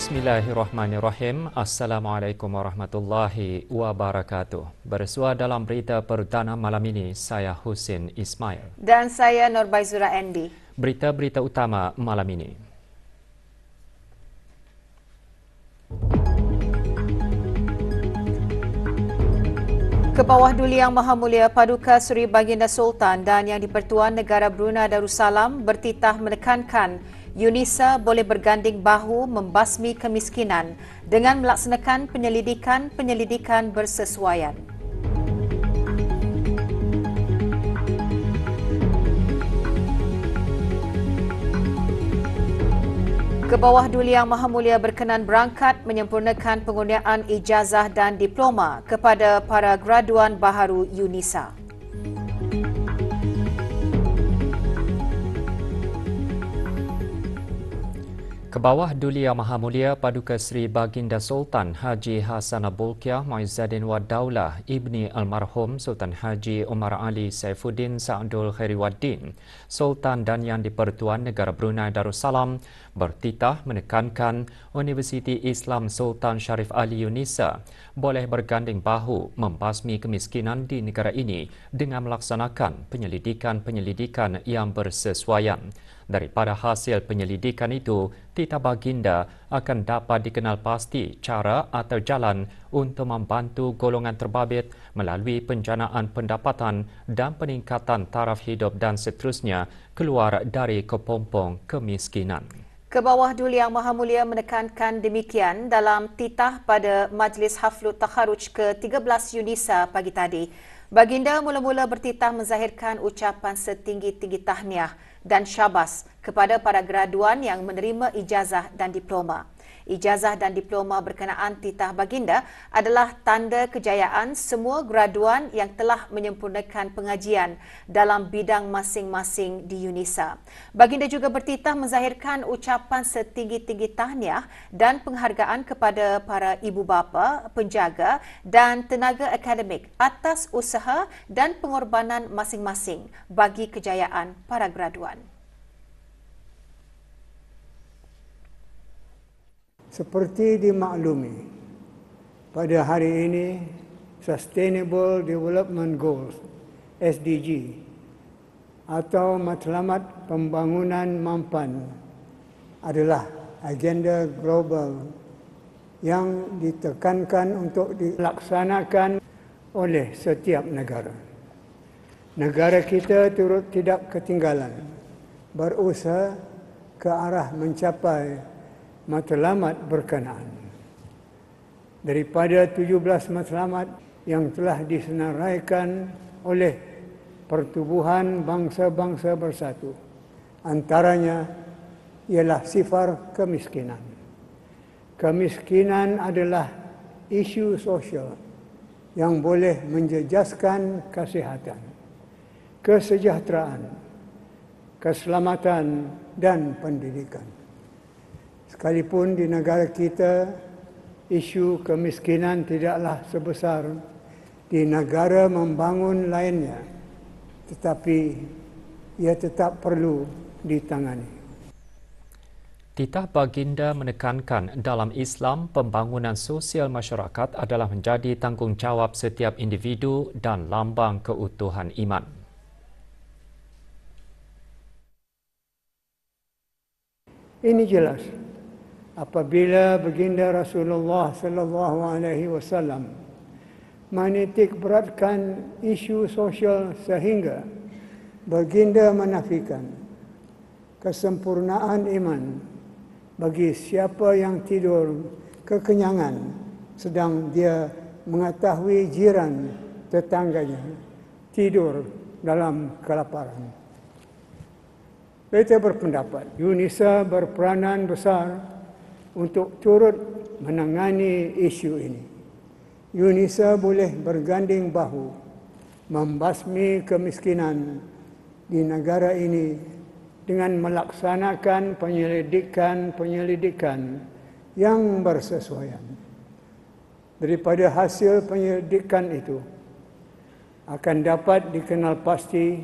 Bismillahirrahmanirrahim. Assalamualaikum warahmatullahi wabarakatuh. Bersua dalam berita perdana malam ini, saya Husin Ismail. Dan saya Norbaizura Andy. Berita-berita utama malam ini. Kebawah Duli Yang Maha Mulia Paduka Seri Baginda Sultan dan Yang di-Pertuan Negara Brunei Darussalam bertitah menekankan UNISA boleh berganding bahu membasmi kemiskinan dengan melaksanakan penyelidikan bersesuaian. Kebawah Duli Yang Maha Mulia berkenan berangkat menyempurnakan penggunaan ijazah dan diploma kepada para graduan baharu UNISA. Kebawah Duli Yang Maha Mulia Paduka Seri Baginda Sultan Haji Hassanal Bolkiah Muizzaddin Wad Daulah Ibni Almarhum Sultan Haji Umar Ali Saifuddin Sa'dul Khairiwaddin Sultan dan Yang di-Pertuan Negara Brunei Darussalam bertitah menekankan Universiti Islam Sultan Sharif Ali UNISA boleh berganding bahu membasmi kemiskinan di negara ini dengan melaksanakan penyelidikan yang bersesuaian. Daripada hasil penyelidikan itu, titah baginda akan dapat dikenal pasti cara atau jalan untuk membantu golongan terbabit melalui penjanaan pendapatan dan peningkatan taraf hidup dan seterusnya keluar dari kepompong kemiskinan. Kebawah Duli Yang Maha Mulia menekankan demikian dalam titah pada Majlis Haflut Takharuj ke-13 UNISA pagi tadi. Baginda mula-mula bertitah menzahirkan ucapan setinggi-tinggi tahniah dan syabas kepada para graduan yang menerima ijazah dan diploma. Ijazah dan diploma berkenaan titah baginda adalah tanda kejayaan semua graduan yang telah menyempurnakan pengajian dalam bidang masing-masing di UNISA. Baginda juga bertitah menzahirkan ucapan setinggi-tinggi tahniah dan penghargaan kepada para ibu bapa, penjaga dan tenaga akademik atas usaha dan pengorbanan masing-masing bagi kejayaan para graduan. Seperti dimaklumi, pada hari ini Sustainable Development Goals (SDG) atau Matlamat Pembangunan Mampan adalah agenda global yang ditekankan untuk dilaksanakan oleh setiap negara. Negara kita turut tidak ketinggalan berusaha ke arah mencapai matlamat berkenaan. Daripada 17 matlamat yang telah disenaraikan oleh Pertubuhan Bangsa-Bangsa Bersatu, antaranya ialah sifar kemiskinan. Kemiskinan adalah isu sosial yang boleh menjejaskan kesihatan, kesejahteraan, keselamatan dan pendidikan. Sekalipun di negara kita, isu kemiskinan tidaklah sebesar di negara membangun lainnya, tetapi ia tetap perlu ditangani. Titah baginda menekankan dalam Islam, pembangunan sosial masyarakat adalah menjadi tanggungjawab setiap individu dan lambang keutuhan iman. Ini jelas apabila baginda Rasulullah sallallahu alaihi wasallam menitik beratkan isu sosial sehingga baginda menafikan kesempurnaan iman bagi siapa yang tidur kekenyangan sedang dia mengetahui jiran tetangganya tidur dalam kelaparan. Beliau berpendapat UNISA berperanan besar untuk turut menangani isu ini. UNISA boleh berganding bahu membasmi kemiskinan di negara ini dengan melaksanakan penyelidikan yang bersesuaian. Daripada hasil penyelidikan itu akan dapat dikenal pasti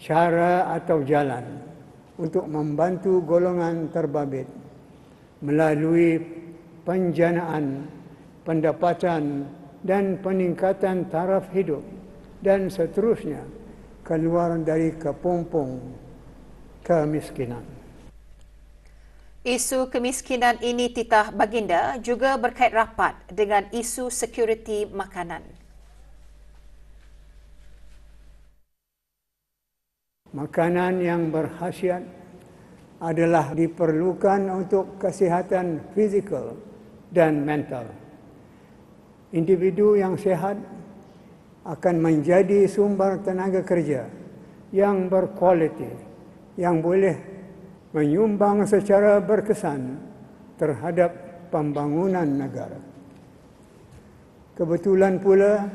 cara atau jalan untuk membantu golongan terbabit melalui penjanaan, pendapatan dan peningkatan taraf hidup dan seterusnya keluar dari kepompong kemiskinan. Isu kemiskinan ini, titah Baginda, juga berkait rapat dengan isu sekuriti makanan. Makanan yang berkhasiat adalah diperlukan untuk kesihatan fizikal dan mental. Individu yang sihat akan menjadi sumber tenaga kerja yang berkualiti, yang boleh menyumbang secara berkesan terhadap pembangunan negara. Kebetulan pula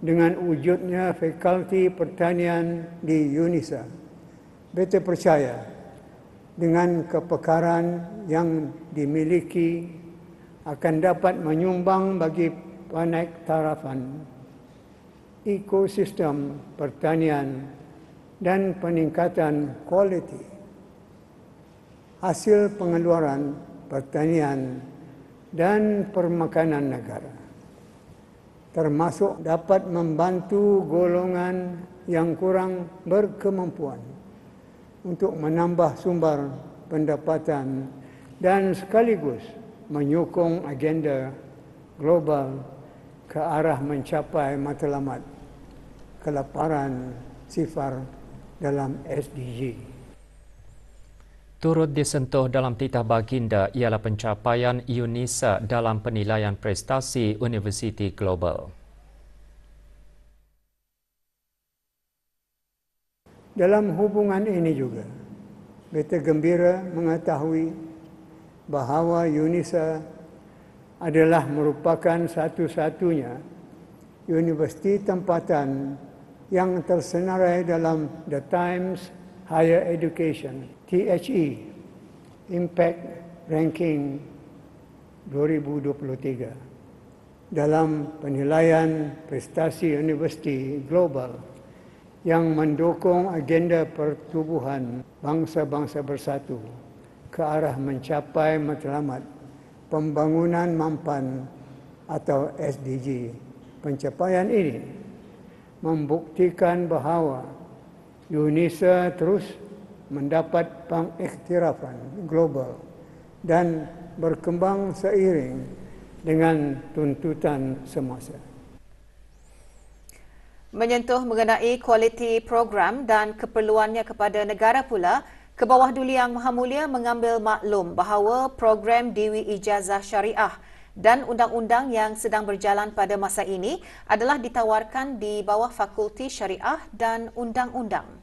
dengan wujudnya Fakulti Pertanian di UNISA, beta percaya dengan kepakaran yang dimiliki akan dapat menyumbang bagi penektarafan ekosistem pertanian dan peningkatan kualiti hasil pengeluaran pertanian dan permakanan negara, termasuk dapat membantu golongan yang kurang berkemampuan untuk menambah sumber pendapatan dan sekaligus menyokong agenda global ke arah mencapai matlamat kelaparan sifar dalam SDG. Turut disentuh dalam titah Baginda ialah pencapaian UNISA dalam penilaian prestasi Universiti Global. Dalam hubungan ini juga, beta gembira mengetahui bahawa UNISA adalah merupakan satu-satunya universiti tempatan yang tersenarai dalam The Times Higher Education THE Impact Ranking 2023 dalam penilaian prestasi universiti global yang mendukung agenda pertubuhan bangsa-bangsa bersatu ke arah mencapai matlamat pembangunan mampan atau SDG. Pencapaian ini membuktikan bahawa UNISA terus mendapat pengiktirafan global dan berkembang seiring dengan tuntutan semasa. Menyentuh mengenai kualiti program dan keperluannya kepada negara pula, Kebawah Duli Yang Maha Mulia mengambil maklum bahawa program Dewi Ijazah Syariah dan undang-undang yang sedang berjalan pada masa ini adalah ditawarkan di bawah Fakulti Syariah dan Undang-Undang.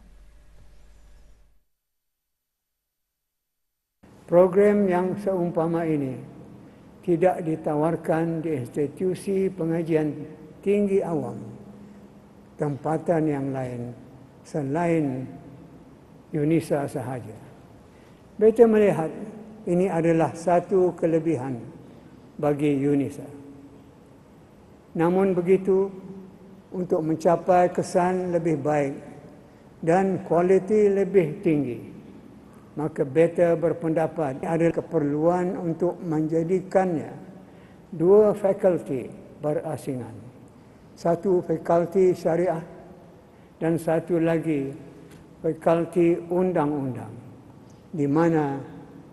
Program yang seumpama ini tidak ditawarkan di institusi pengajian tinggi awam, tempatan yang lain selain UNISA sahaja. Beta melihat ini adalah satu kelebihan bagi UNISA. Namun begitu, untuk mencapai kesan lebih baik dan kualiti lebih tinggi, maka beta berpendapat ada keperluan untuk menjadikannya dua fakulti berasingan. Satu fakulti syariah dan satu lagi fakulti undang-undang, di mana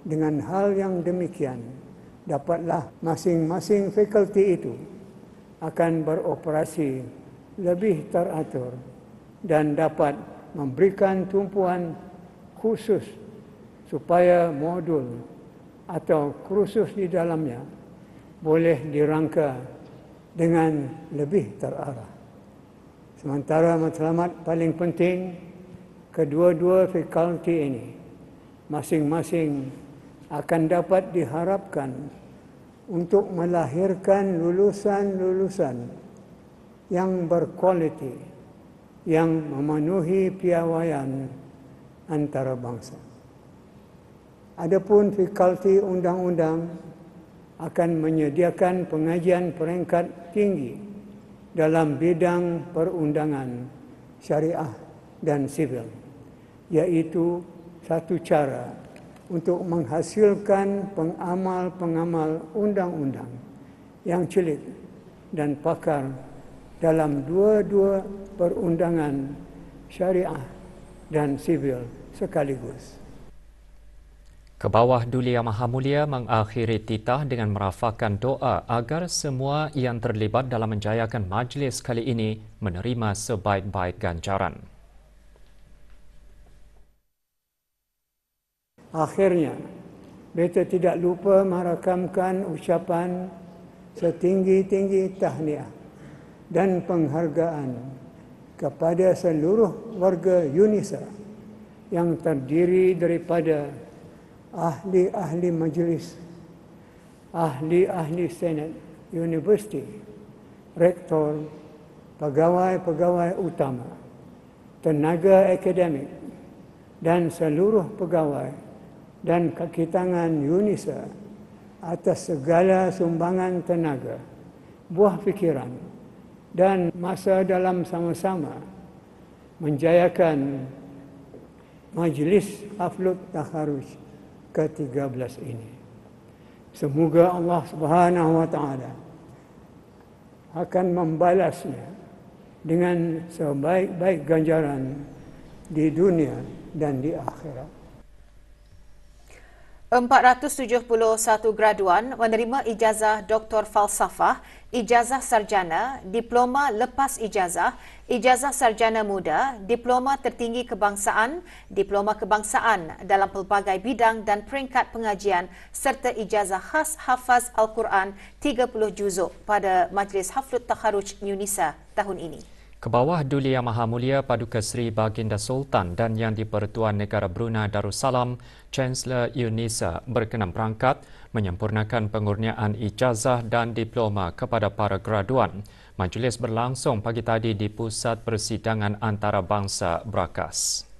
dengan hal yang demikian dapatlah masing-masing fakulti itu akan beroperasi lebih teratur dan dapat memberikan tumpuan khusus supaya modul atau kursus di dalamnya boleh dirangka dengan lebih terarah. Sementara matlamat paling penting, kedua-dua fakulti ini masing-masing akan dapat diharapkan untuk melahirkan lulusan-lulusan yang berkualiti, yang memenuhi piawaian antarabangsa. Adapun fakulti undang-undang akan menyediakan pengajian peringkat tinggi dalam bidang perundangan, syariah dan sivil, iaitu satu cara untuk menghasilkan pengamal-pengamal undang-undang yang celik dan pakar dalam dua-dua perundangan syariah dan sivil sekaligus. Kebawah Duli Yang Maha Mulia mengakhiri titah dengan merafakkan doa agar semua yang terlibat dalam menjayakan majlis kali ini menerima sebaik-baik ganjaran. Akhirnya, beta tidak lupa merakamkan ucapan setinggi-tinggi tahniah dan penghargaan kepada seluruh warga UNISA yang terdiri daripada ahli-ahli majlis, ahli-ahli senat universiti, rektor, pegawai-pegawai utama, tenaga akademik dan seluruh pegawai dan kaki tangan UNISA atas segala sumbangan tenaga, buah fikiran dan masa dalam sama-sama menjayakan Majlis Haflut Takharuj ke-13 ini. Semoga Allah Subhanahu wa taala akan membalasnya dengan sebaik-baik ganjaran di dunia dan di akhirat. 471 graduan menerima ijazah Doktor Falsafah, ijazah sarjana, diploma lepas ijazah, ijazah sarjana muda, diploma tertinggi kebangsaan, diploma kebangsaan dalam pelbagai bidang dan peringkat pengajian serta ijazah khas hafaz Al-Quran 30 juzuk pada Majlis Haflut Takharuj UNISA tahun ini. Kebawah Duli Yang Maha Mulia Paduka Seri Baginda Sultan dan Yang di-Pertuan Negara Brunei Darussalam, Chancellor UNISA berkenan berangkat menyempurnakan pengurniaan ijazah dan diploma kepada para graduan. Majlis berlangsung pagi tadi di Pusat Persidangan Antarabangsa Brakas.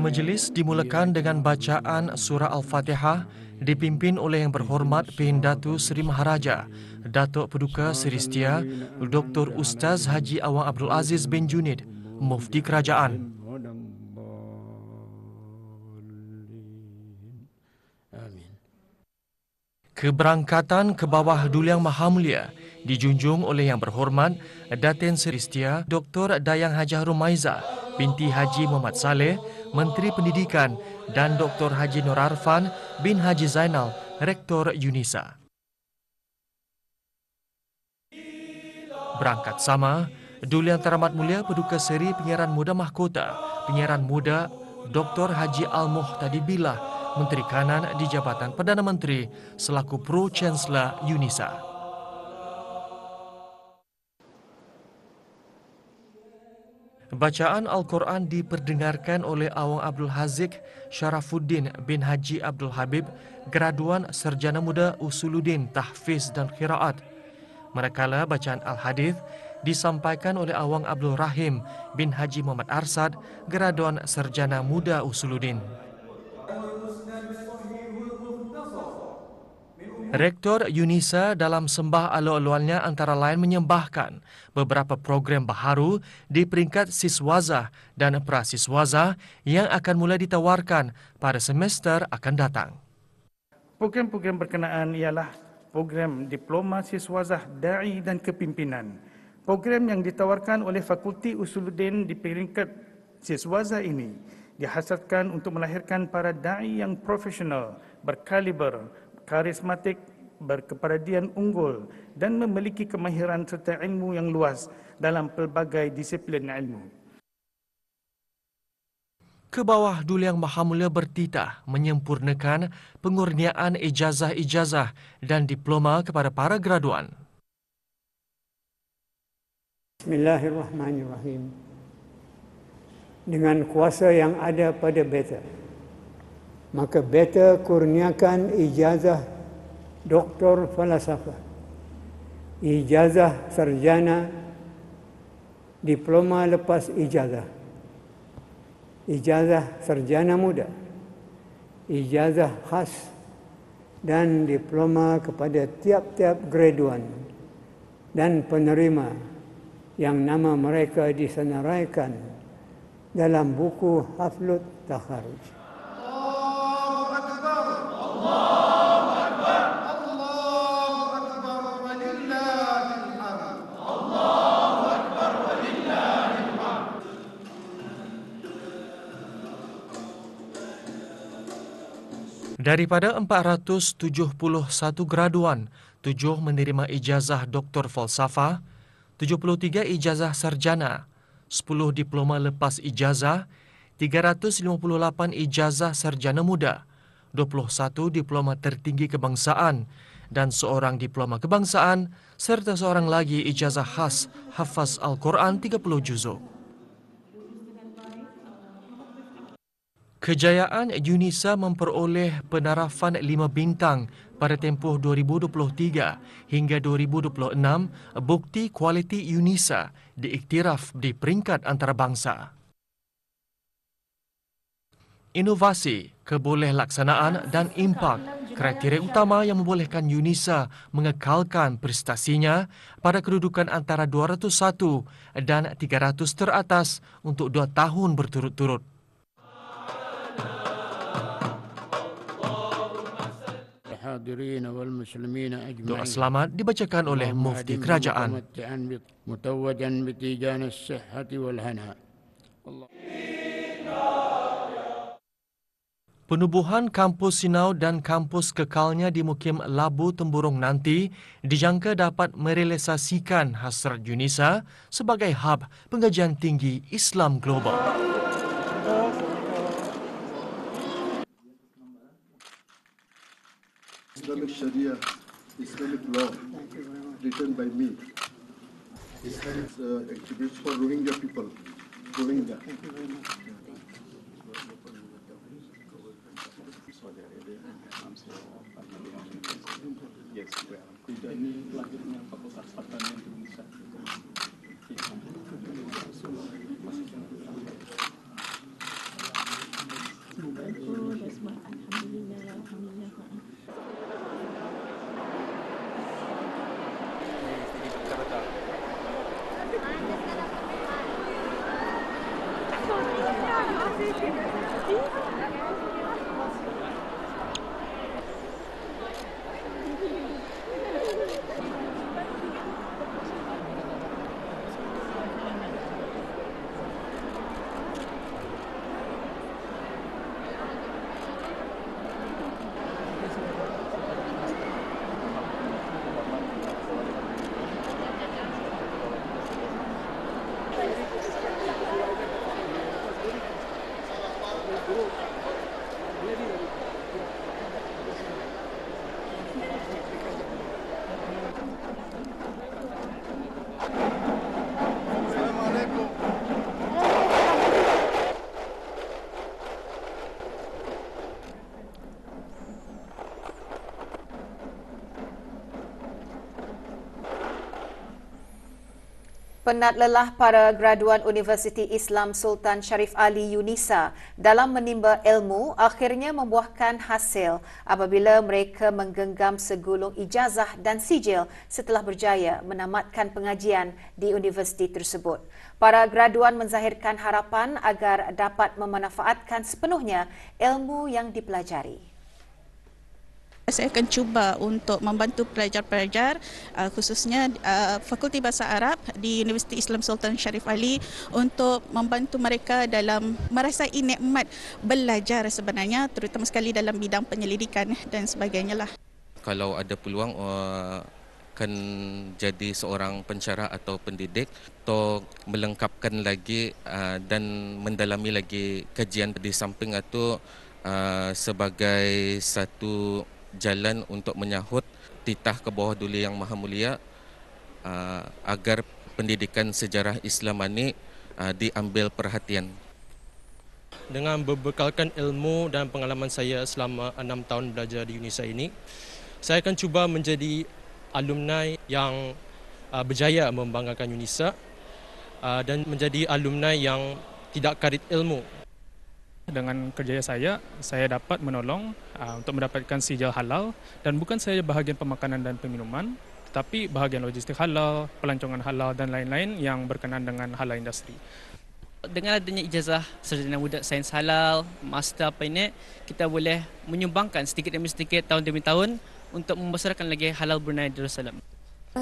Majlis dimulakan dengan bacaan surah Al-Fatihah dipimpin oleh Yang Berhormat Pendatu Seri Maharaja Datuk Paduka Seri Setia Dr. Ustaz Haji Awang Abdul Aziz bin Junid, Mufti Kerajaan. Keberangkatan ke bawah Duli Yang Maha Mulia dijunjung oleh Yang Berhormat Datin Seri Setia Dr. Dayang Hajah Rumaiza binti Haji Muhammad Saleh, Menteri Pendidikan, dan Dr. Haji Nur Arfan bin Haji Zainal, Rektor UNISA. Berangkat sama, Duli Yang Teramat Mulia Paduka Seri Penyiaran Muda Mahkota, Penyiaran Muda Dr. Haji Al-Muhtadi Billah, Menteri Kanan di Jabatan Perdana Menteri selaku Pro Chancellor UNISA. Bacaan Al-Quran diperdengarkan oleh Awang Abdul Haziq Syarafuddin bin Haji Abdul Habib, graduan Sarjana Muda Usuluddin Tahfiz dan Qiraat. Manakala bacaan Al-Hadith disampaikan oleh Awang Abdul Rahim bin Haji Muhammad Arsad, graduan Sarjana Muda Usuluddin. Rektor UNISA dalam sembah alu-aluannya antara lain menyembahkan beberapa program baharu di peringkat siswazah dan prasiswazah yang akan mulai ditawarkan pada semester akan datang. Program-program berkenaan ialah program Diploma Siswazah Da'i dan Kepimpinan. Program yang ditawarkan oleh Fakulti Usuluddin di peringkat siswazah ini dihasratkan untuk melahirkan para da'i yang profesional, berkaliber, karismatik, berkepribadian unggul dan memiliki kemahiran serta ilmu yang luas dalam pelbagai disiplin ilmu. Ke bawah Duli Yang Maha Mulia bertitah menyempurnakan pengurniaan ijazah-ijazah dan diploma kepada para graduan. Bismillahirrahmanirrahim. Dengan kuasa yang ada pada beta, maka beta kurniakan ijazah Doktor Falsafah, ijazah sarjana, diploma lepas ijazah, ijazah sarjana muda, ijazah khas dan diploma kepada tiap-tiap graduan dan penerima yang nama mereka disenaraikan dalam buku Haflut Takharuj. Daripada 471 graduan, 7 menerima ijazah Doktor Falsafah, 73 ijazah sarjana, 10 diploma lepas ijazah, 358 ijazah sarjana muda, 21 diploma tertinggi kebangsaan dan seorang diploma kebangsaan serta seorang lagi ijazah khas hafaz Al-Quran 30 juzuk. Kejayaan UNISA memperoleh penarafan 5 bintang pada tempoh 2023 hingga 2026, bukti kualiti UNISA diiktiraf di peringkat antarabangsa. Inovasi, kebolehslaksanaan dan impak kriteria utama yang membolehkan UNISA mengekalkan prestasinya pada kedudukan antara 201 dan 300 teratas untuk 2 tahun berturut-turut. Doa selamat dibacakan oleh Mufti Kerajaan. Penubuhan kampus Sinau dan kampus kekalnya di Mukim Labu Temburong nanti dijangka dapat merealisasikan hasrat UNISA sebagai hub pengajian tinggi Islam global. Islamic Sharia, Islamic law, written by me. Islamic activities for Rohingya people. Rohingya. Yes, ini pelajarnya Fakultas Pertanian Indonesia. Penat lelah para graduan Universiti Islam Sultan Sharif Ali UNISA dalam menimba ilmu akhirnya membuahkan hasil apabila mereka menggenggam segulung ijazah dan sijil setelah berjaya menamatkan pengajian di universiti tersebut. Para graduan menzahirkan harapan agar dapat memanfaatkan sepenuhnya ilmu yang dipelajari. Saya akan cuba untuk membantu pelajar-pelajar khususnya Fakulti Bahasa Arab di Universiti Islam Sultan Sharif Ali untuk membantu mereka dalam merasai nikmat belajar sebenarnya, terutama sekali dalam bidang penyelidikan dan sebagainya lah. Kalau ada peluang akan jadi seorang pensyarah atau pendidik atau melengkapkan lagi dan mendalami lagi kajian di samping itu sebagai satu jalan untuk menyahut titah ke bawah Duli Yang Maha Mulia agar pendidikan sejarah Islam ini diambil perhatian. Dengan berbekalkan ilmu dan pengalaman saya selama 6 tahun belajar di UNISA ini, saya akan cuba menjadi alumni yang berjaya membanggakan UNISA dan menjadi alumni yang tidak karit ilmu. Dengan kerjaya saya dapat menolong untuk mendapatkan sijil halal, dan bukan sahaja bahagian pemakanan dan peminuman, tetapi bahagian logistik halal, pelancongan halal dan lain-lain yang berkenaan dengan halal industri. Dengan adanya ijazah sarjana muda sains halal, master apa ini, kita boleh menyumbangkan sedikit demi sedikit tahun demi tahun untuk membesarkan lagi halal Brunei Darussalam.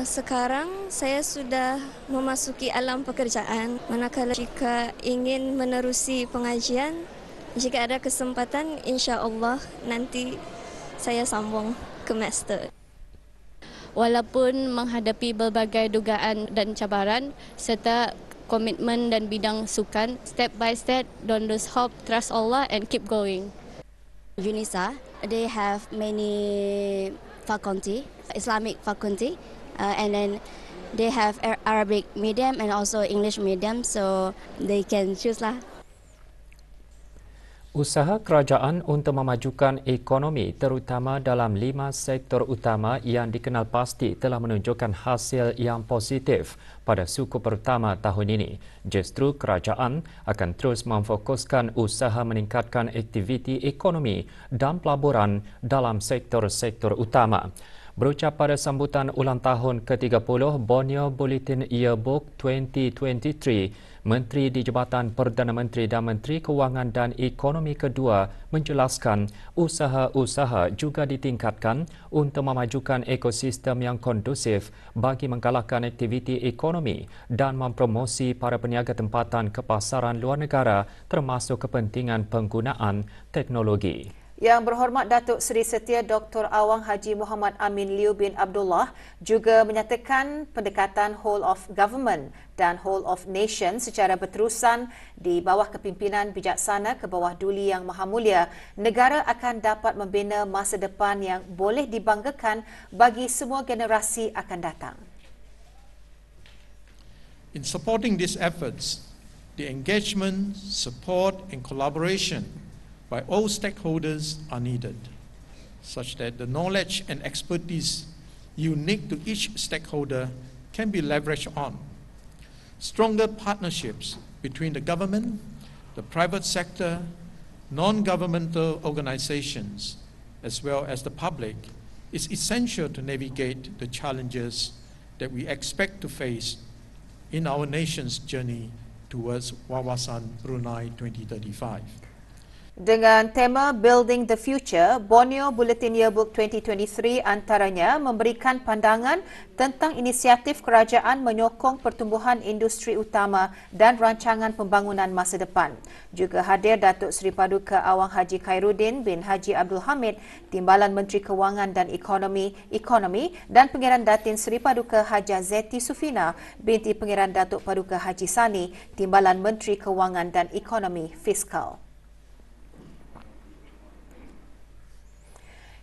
Sekarang saya sudah memasuki alam pekerjaan, manakala jika ingin menerusi pengajian, jika ada kesempatan, insya-Allah nanti saya sambung ke master. Walaupun menghadapi berbagai dugaan dan cabaran serta komitmen dan bidang sukan, step by step, don't lose hope, trust Allah and keep going. UNISA, they have many faculty, Islamic faculty, and then they have Arabic medium and also English medium, so they can choose lah. Usaha kerajaan untuk memajukan ekonomi terutama dalam 5 sektor utama yang dikenal pasti telah menunjukkan hasil yang positif pada suku pertama tahun ini. Justru kerajaan akan terus memfokuskan usaha meningkatkan aktiviti ekonomi dan pelaburan dalam sektor-sektor utama. Berucap pada sambutan ulang tahun ke-30 Borneo Bulletin Yearbook 2023, Menteri di Jabatan Perdana Menteri dan Menteri Kewangan dan Ekonomi kedua menjelaskan usaha-usaha juga ditingkatkan untuk memajukan ekosistem yang kondusif bagi menggalakkan aktiviti ekonomi dan mempromosi para peniaga tempatan ke pasaran luar negara termasuk kepentingan penggunaan teknologi. Yang Berhormat Datuk Seri Setia Dr. Awang Haji Muhammad Amin Liu bin Abdullah juga menyatakan pendekatan whole of government dan whole of nation secara berterusan di bawah kepimpinan bijaksana ke bawah Duli Yang Maha Mulia, negara akan dapat membina masa depan yang boleh dibanggakan bagi semua generasi akan datang. In supporting these efforts, the engagement, support and collaboration by all stakeholders are needed, such that the knowledge and expertise unique to each stakeholder can be leveraged on. Stronger partnerships between the government, the private sector, non-governmental organizations, as well as the public, is essential to navigate the challenges that we expect to face in our nation's journey towards Wawasan Brunei 2035. Dengan tema Building the Future, Borneo Bulletin Yearbook 2023 antaranya memberikan pandangan tentang inisiatif kerajaan menyokong pertumbuhan industri utama dan rancangan pembangunan masa depan. Juga hadir Datuk Seri Paduka Awang Haji Khairuddin bin Haji Abdul Hamid, Timbalan Menteri Kewangan dan Ekonomi dan Pengiran Datin Seri Paduka Hajah Zeti Sufina binti Pengiran Datuk Paduka Haji Sani, Timbalan Menteri Kewangan dan Ekonomi Fiskal.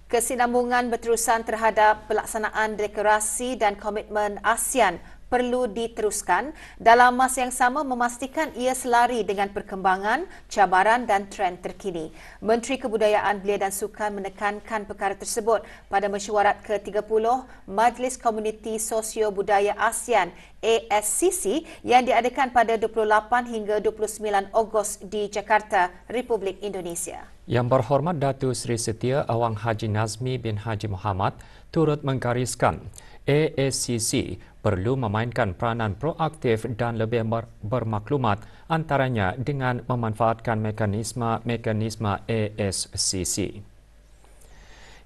Kesinambungan berterusan terhadap pelaksanaan deklarasi dan komitmen ASEAN perlu diteruskan dalam masa yang sama memastikan ia selari dengan perkembangan, cabaran dan trend terkini. Menteri Kebudayaan Belia dan Sukan menekankan perkara tersebut pada mesyuarat ke-30 Majlis Komuniti Sosio Budaya ASEAN ASCC yang diadakan pada 28 hingga 29 Ogos di Jakarta, Republik Indonesia. Yang Berhormat Datuk Seri Setia Awang Haji Nazmi bin Haji Muhammad turut menggariskan ASCC perlu memainkan peranan proaktif dan lebih bermaklumat antaranya dengan memanfaatkan mekanisme ASCC.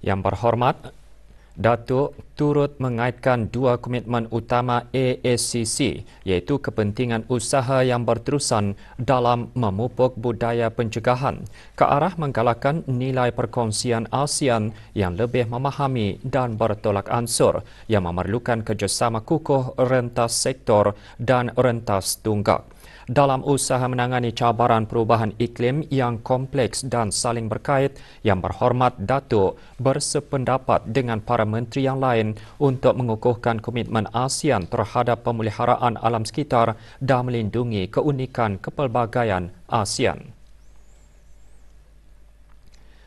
Yang Berhormat Datuk turut mengaitkan dua komitmen utama ASCC iaitu kepentingan usaha yang berterusan dalam memupuk budaya pencegahan ke arah menggalakkan nilai perkongsian ASEAN yang lebih memahami dan bertolak ansur yang memerlukan kerjasama kukuh rentas sektor dan rentas tunggak. Dalam usaha menangani cabaran perubahan iklim yang kompleks dan saling berkait, Yang Berhormat Datuk bersependapat dengan para menteri yang lain untuk mengukuhkan komitmen ASEAN terhadap pemeliharaan alam sekitar dan melindungi keunikan kepelbagaian ASEAN.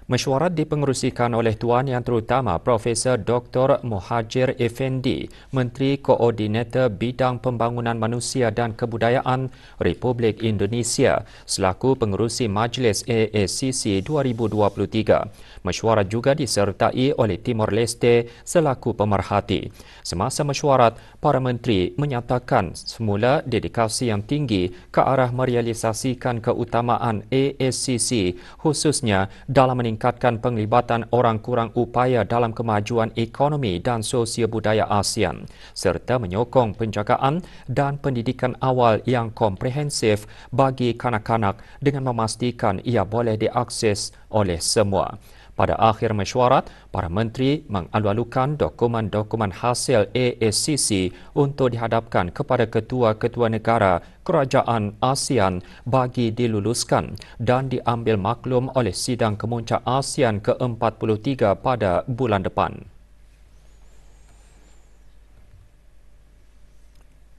Mesyuarat dipengerusikan oleh Tuan Yang Terutama Profesor Dr. Muhajir Effendi, Menteri Koordinator Bidang Pembangunan Manusia dan Kebudayaan Republik Indonesia selaku pengerusi Majlis AACC 2023. Mesyuarat juga disertai oleh Timor Leste selaku pemerhati. Semasa mesyuarat, para menteri menyatakan semula dedikasi yang tinggi ke arah merealisasikan keutamaan AACC khususnya dalam meningkatkan penglibatan orang kurang upaya dalam kemajuan ekonomi dan sosial budaya ASEAN serta menyokong penjagaan dan pendidikan awal yang komprehensif bagi kanak-kanak dengan memastikan ia boleh diakses oleh semua. Pada akhir mesyuarat, para menteri mengalu-alukan dokumen-dokumen hasil AACC untuk dihadapkan kepada ketua-ketua negara kerajaan ASEAN bagi diluluskan dan diambil maklum oleh Sidang Kemuncak ASEAN ke-43 pada bulan depan.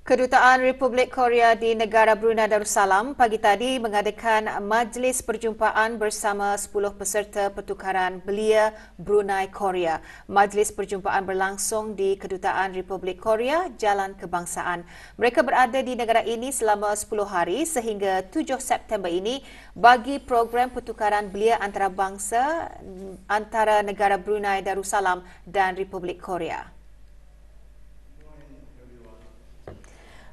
Kedutaan Republik Korea di negara Brunei Darussalam pagi tadi mengadakan majlis perjumpaan bersama 10 peserta pertukaran belia Brunei Korea. Majlis perjumpaan berlangsung di Kedutaan Republik Korea, Jalan Kebangsaan. Mereka berada di negara ini selama 10 hari sehingga 7 September ini bagi program pertukaran belia antarabangsa antara negara Brunei Darussalam dan Republik Korea.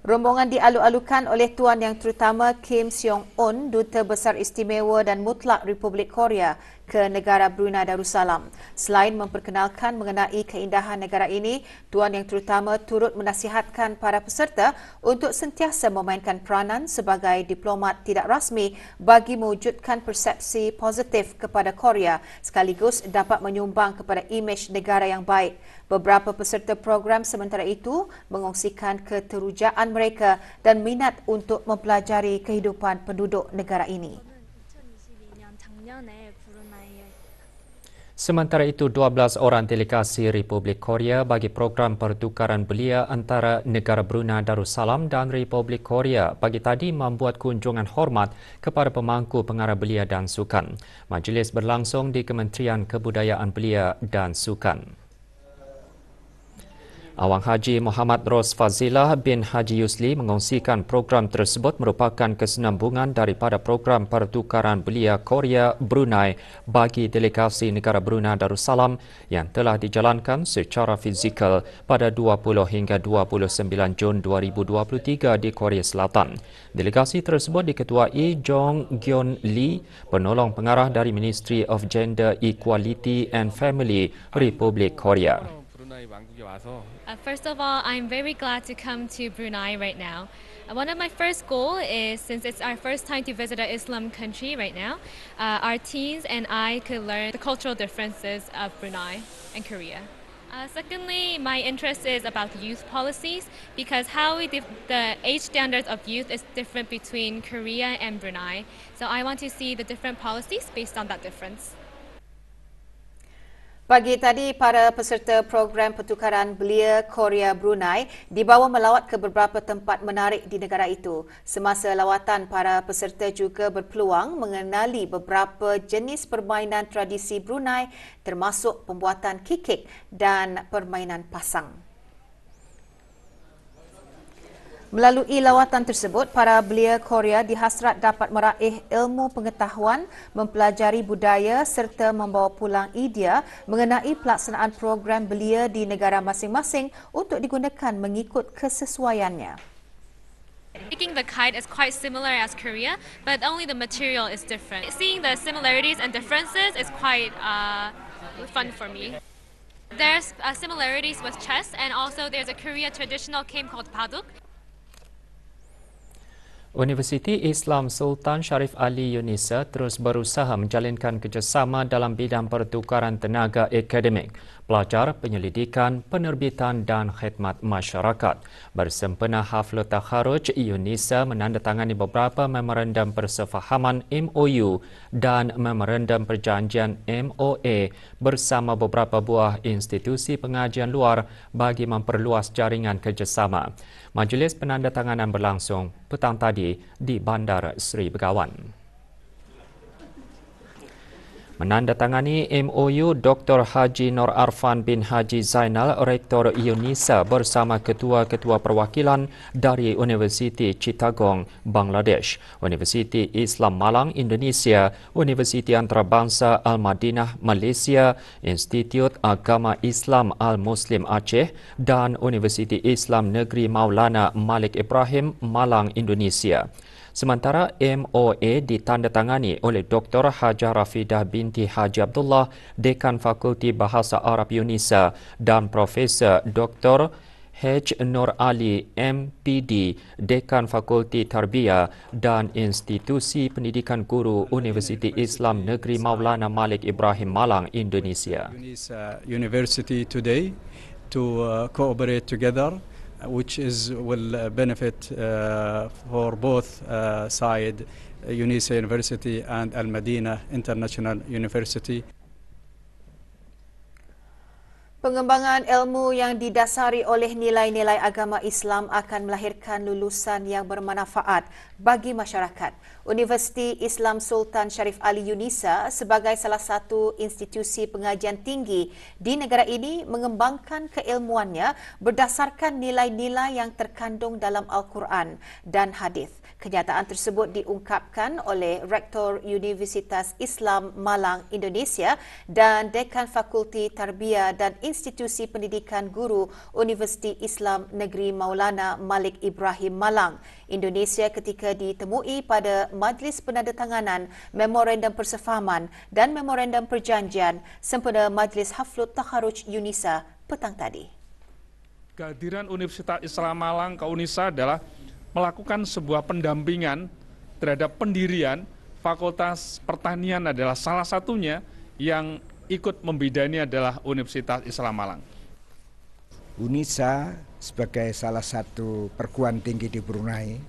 Rombongan dialu-alukan oleh Tuan Yang Terutama Kim Seong-un, Duta Besar Istimewa dan Mutlak Republik Korea ke negara Brunei Darussalam. Selain memperkenalkan mengenai keindahan negara ini, Tuan Yang Terutama turut menasihatkan para peserta untuk sentiasa memainkan peranan sebagai diplomat tidak rasmi bagi mewujudkan persepsi positif kepada Korea sekaligus dapat menyumbang kepada imej negara yang baik. Beberapa peserta program sementara itu mengongsikan keterujaan mereka dan minat untuk mempelajari kehidupan penduduk negara ini. Sementara itu, 12 orang delegasi Republik Korea bagi program pertukaran belia antara negara Brunei Darussalam dan Republik Korea pagi tadi membuat kunjungan hormat kepada pemangku pengarah belia dan sukan. Majlis berlangsung di Kementerian Kebudayaan Belia dan Sukan. Awang Haji Muhammad Ros Fazilah bin Haji Yusli mengongsikan program tersebut merupakan kesinambungan daripada program pertukaran belia Korea Brunei bagi delegasi negara Brunei Darussalam yang telah dijalankan secara fizikal pada 20 hingga 29 Jun 2023 di Korea Selatan. Delegasi tersebut diketuai Jong Gyeon Lee, penolong pengarah dari Ministry of Gender Equality and Family Republik Korea. First of all, I'm very glad to come to Brunei right now. One of my first goals is, since it's our first time to visit an Islam country right now, our teens and I could learn the cultural differences of Brunei and Korea. Secondly, my interest is about youth policies because the age standards of youth is different between Korea and Brunei. So I want to see the different policies based on that difference. Pagi tadi, para peserta program pertukaran belia Korea Brunei dibawa melawat ke beberapa tempat menarik di negara itu. Semasa lawatan, para peserta juga berpeluang mengenali beberapa jenis permainan tradisi Brunei termasuk pembuatan kikik dan permainan pasang. Melalui lawatan tersebut, para belia Korea dihasrat dapat meraih ilmu pengetahuan, mempelajari budaya serta membawa pulang idea mengenai pelaksanaan program belia di negara masing-masing untuk digunakan mengikut kesesuaiannya. Making the kite is quite similar as Korea, but only the material is different. Seeing the similarities and differences is quite fun for me. There's similarities with chess, and also there's a Korea traditional game called Baduk. Universiti Islam Sultan Sharif Ali UNISA terus berusaha menjalinkan kerjasama dalam bidang pertukaran tenaga akademik, pelajar, penyelidikan, penerbitan dan khidmat masyarakat. Bersempena Haflul Takharuj, UNISA menandatangani beberapa memorandum persefahaman MOU dan memorandum perjanjian MOA bersama beberapa buah institusi pengajian luar bagi memperluas jaringan kerjasama. Majlis penandatanganan berlangsung petang tadi di Bandar Seri Begawan. Menandatangani MOU Dr. Haji Nur Arfan bin Haji Zainal, Rektor UNISA bersama ketua-ketua perwakilan dari Universiti Chittagong, Bangladesh, Universiti Islam Malang, Indonesia, Universiti Antarabangsa Al-Madinah, Malaysia, Institut Agama Islam Al-Muslim Aceh dan Universiti Islam Negeri Maulana Malik Ibrahim, Malang, Indonesia. Sementara MOA ditandatangani oleh Dr. Hajah Rafidah binti Haji Abdullah, Dekan Fakulti Bahasa Arab UNISA dan Profesor Dr. H. Nur Ali MPD, Dekan Fakulti Tarbiyah dan Institusi Pendidikan Guru Universiti Islam Negeri Maulana Malik Ibrahim, Malang, Indonesia. UNISA University today to cooperate together, which will benefit for both side, UNISA University and Al-Madinah International University. Pengembangan ilmu yang didasari oleh nilai-nilai agama Islam akan melahirkan lulusan yang bermanfaat bagi masyarakat. Universiti Islam Sultan Sharif Ali UNISA sebagai salah satu institusi pengajian tinggi di negara ini mengembangkan keilmuannya berdasarkan nilai-nilai yang terkandung dalam Al-Quran dan hadis. Kenyataan tersebut diungkapkan oleh Rektor Universitas Islam Malang, Indonesia dan Dekan Fakulti Tarbiyah dan Institusi Pendidikan Guru Universiti Islam Negeri Maulana Malik Ibrahim, Malang, Indonesia ketika ditemui pada Majlis Penandatanganan Memorandum Persefahaman dan Memorandum Perjanjian sempena Majlis Haflul Takharuj UNISA petang tadi. Kehadiran Universitas Islam Malang ke UNISA adalah melakukan sebuah pendampingan terhadap pendirian Fakultas Pertanian adalah salah satunya yang ikut membidani adalah Universitas Islam Malang. UNISA sebagai salah satu perguruan tinggi di Brunei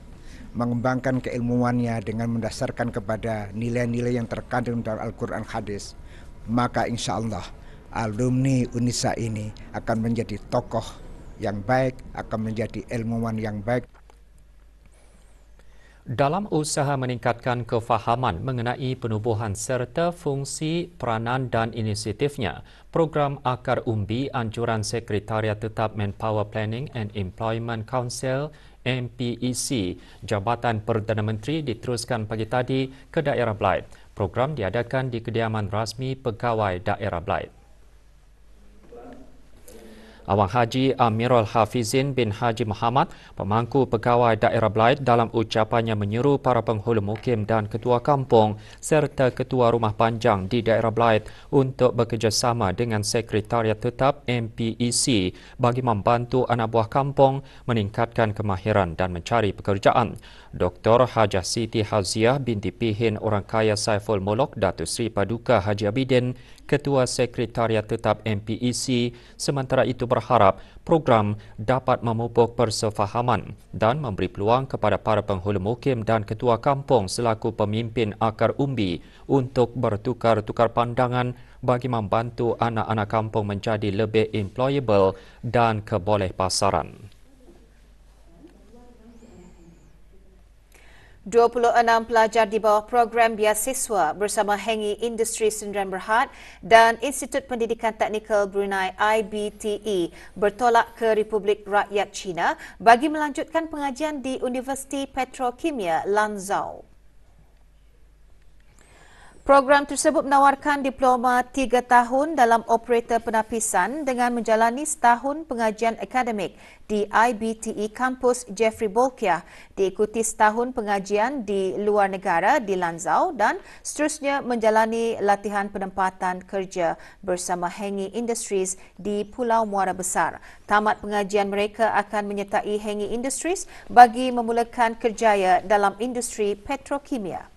mengembangkan keilmuannya dengan mendasarkan kepada nilai-nilai yang terkandung dalam Al-Quran hadis, maka insya Allah alumni UNISA ini akan menjadi tokoh yang baik, akan menjadi ilmuwan yang baik. Dalam usaha meningkatkan kefahaman mengenai penubuhan serta fungsi, peranan dan inisiatifnya, program Akar Umbi Anjuran Sekretariat Tetap Manpower Planning and Employment Council MPEC Jabatan Perdana Menteri diteruskan pagi tadi ke daerah Blaid. Program diadakan di kediaman rasmi Pegawai Daerah Blaid. Awang Haji Amirul Hafizin bin Haji Muhammad, pemangku Pegawai Daerah Blaid, dalam ucapannya menyeru para penghulu mukim dan ketua kampung serta ketua rumah panjang di daerah Blaid untuk bekerjasama dengan Sekretariat Tetap MPEC bagi membantu anak buah kampung meningkatkan kemahiran dan mencari pekerjaan. Dr. Hajah Siti Haziah binti Pihin Orang Kaya Saiful Mulok Datuk Seri Paduka Haji Abidin, Ketua Sekretariat Tetap MPEC, sementara itu berharap program dapat memupuk persefahaman dan memberi peluang kepada para penghulu mukim dan ketua kampung selaku pemimpin Akar Umbi untuk bertukar-tukar pandangan bagi membantu anak-anak kampung menjadi lebih employable dan keboleh pasaran. 26 pelajar di bawah program biasiswa bersama Hengi Industri Sdn Bhd dan Institut Pendidikan Teknikal Brunei IBTE bertolak ke Republik Rakyat China bagi melanjutkan pengajian di Universiti Petrokimia Lanzhou. Program tersebut menawarkan diploma 3 tahun dalam operator penapisan dengan menjalani setahun pengajian akademik di IBTE Kampus Jeffrey Bolkiah, diikuti setahun pengajian di luar negara di Lanzhou dan seterusnya menjalani latihan penempatan kerja bersama Hengi Industries di Pulau Muara Besar. Tamat pengajian mereka akan menyertai Hengi Industries bagi memulakan kerjaya dalam industri petrokimia.